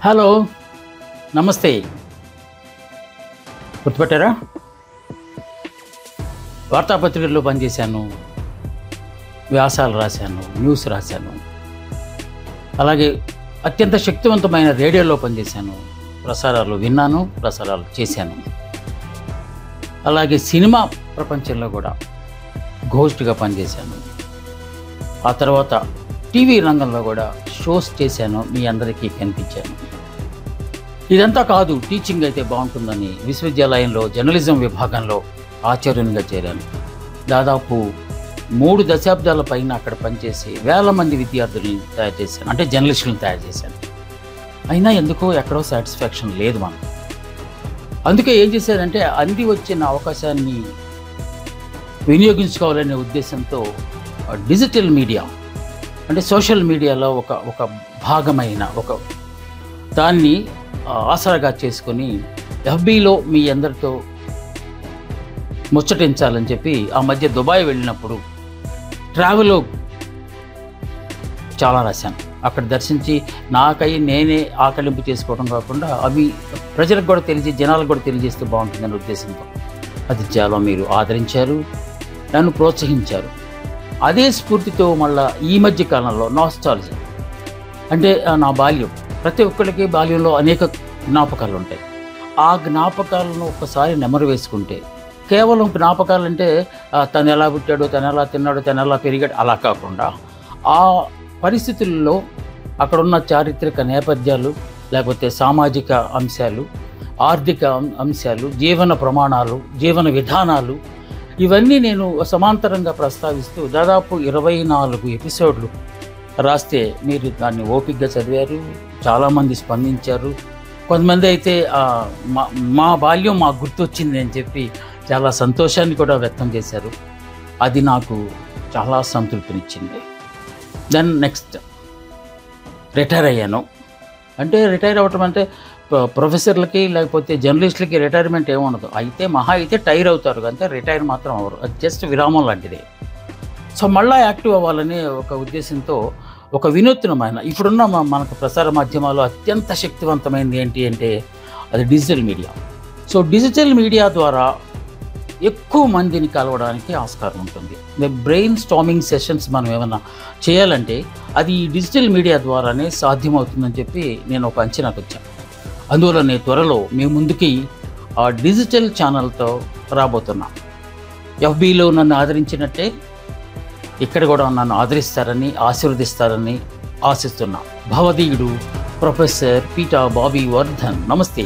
Hello, నమస్తే. గుర్తుపెట్టారా? వార్తాపత్రికల్లో పనిచేశాను, వ్యాసాలు రాశాను, న్యూస్ రాశాను. అలాగే అత్యంత శక్తివంతమైన రేడియోలో పనిచేశాను, ప్రసారాలు విన్నాను, ప్రసారాలు చేశాను. అలాగే సినిమా ప్రపంచంలో కూడా ఘోస్ట్గా పనిచేశాను. ఆ తర్వాత టీవీ రంగంలో కూడా షోస్ చేశాను, మీ అందరికీ కనిపించాను. ఇదంతా కాదు, టీచింగ్ అయితే బాగుంటుందని విశ్వవిద్యాలయంలో జర్నలిజం విభాగంలో ఆచార్యునిగా చేరాను. దాదాపు 3 దశాబ్దాల పైన అక్కడ పనిచేసి వేల మంది విద్యార్థులను తయారు చేశాను, అంటే జర్నలిస్టులను తయారు చేశాను. అయినా ఎందుకో ఎక్కడో సాటిస్ఫాక్షన్ లేదు మనకు. అందుకే ఏం చేశానంటే అంది వచ్చిన అవకాశాన్ని వినియోగించుకోవాలనే ఉద్దేశంతో డిజిటల్ మీడియా అంటే సోషల్ మీడియాలో ఒక భాగమైన ఒక దాన్ని ఆసరాగా చేసుకొని ఎఫ్బీలో మీ అందరితో ముచ్చటించాలని చెప్పి ఆ మధ్య దుబాయ్ వెళ్ళినప్పుడు ట్రావెలో చాలా రాశాను. అక్కడ దర్శించి నాకై నేనే ఆకలింపు చేసుకోవడం కాకుండా అవి ప్రజలకు కూడా జనాలకు కూడా తెలియజేస్తే బాగుంటుందనే ఉద్దేశంతో అది చాలా మీరు ఆదరించారు, నన్ను ప్రోత్సహించారు. అదే స్ఫూర్తితో మళ్ళీ ఈ మధ్య కాలంలో నాస్టాల్జీ అంటే నా బాల్యం, ప్రతి ఒక్కరికి బాల్యంలో అనేక జ్ఞాపకాలు ఉంటాయి. ఆ జ్ఞాపకాలను ఒక్కసారి నెమరు వేసుకుంటే, కేవలం జ్ఞాపకాలంటే తను ఎలా పుట్టాడు, తను ఎలా తిన్నాడు, తను ఎలా పెరిగాడు అలా కాకుండా ఆ పరిస్థితుల్లో అక్కడున్న చారిత్రక నేపథ్యాలు, లేకపోతే సామాజిక అంశాలు, ఆర్థిక అంశాలు, జీవన ప్రమాణాలు, జీవన విధానాలు, ఇవన్నీ నేను సమాంతరంగా ప్రస్తావిస్తూ దాదాపు 24 ఎపిసోడ్లు రాస్తే మీరు దాన్ని ఓపికగా చదివారు, చాలామంది స్పందించారు. కొంతమంది అయితే మా బాల్యం మాకు గుర్తొచ్చింది అని చెప్పి చాలా సంతోషాన్ని కూడా వ్యక్తం చేశారు. అది నాకు చాలా సంతృప్తినిచ్చింది. దెన్ నెక్స్ట్ రిటైర్ అయ్యాను. అంటే రిటైర్ అవ్వటం అంటే ప్రొఫెసర్లకి లేకపోతే జర్నలిస్టులకి రిటైర్మెంట్ ఏముండదు. అయితే మహా అయితే టైర్ అవుతారు, అంతే, రిటైర్ మాత్రం అవ్వరు. అది జస్ట్ విరామం లాంటిది. సో మళ్ళీ యాక్టివ్ అవ్వాలనే ఒక ఉద్దేశంతో ఒక వినూత్నమైన ఇప్పుడున్న మనకు ప్రసార మాధ్యమాలు అత్యంత శక్తివంతమైనది ఏంటి అంటే అది digital media. So digital media ద్వారా ఎక్కువ మందిని కలవడానికి ఆస్కారం ఉంటుంది. బ్రెయిన్ స్టార్మింగ్ సెషన్స్ మనం ఏమైనా చేయాలంటే అది ఈ డిజిటల్ మీడియా ద్వారానే సాధ్యమవుతుందని చెప్పి నేను ఒక అంచనాకు వచ్చాను. అందువలనే త్వరలో మీ ముందుకి ఆ డిజిటల్ ఛానల్తో రాబోతున్నా. ఎఫ్బీలో నన్ను ఆదరించినట్టే ఇక్కడ కూడా నన్ను ఆదరిస్తారని, ఆశీర్వదిస్తారని ఆశిస్తున్నా. భవదీయుడు ప్రొఫెసర్ పీటా బాబీ వర్ధన్. నమస్తే.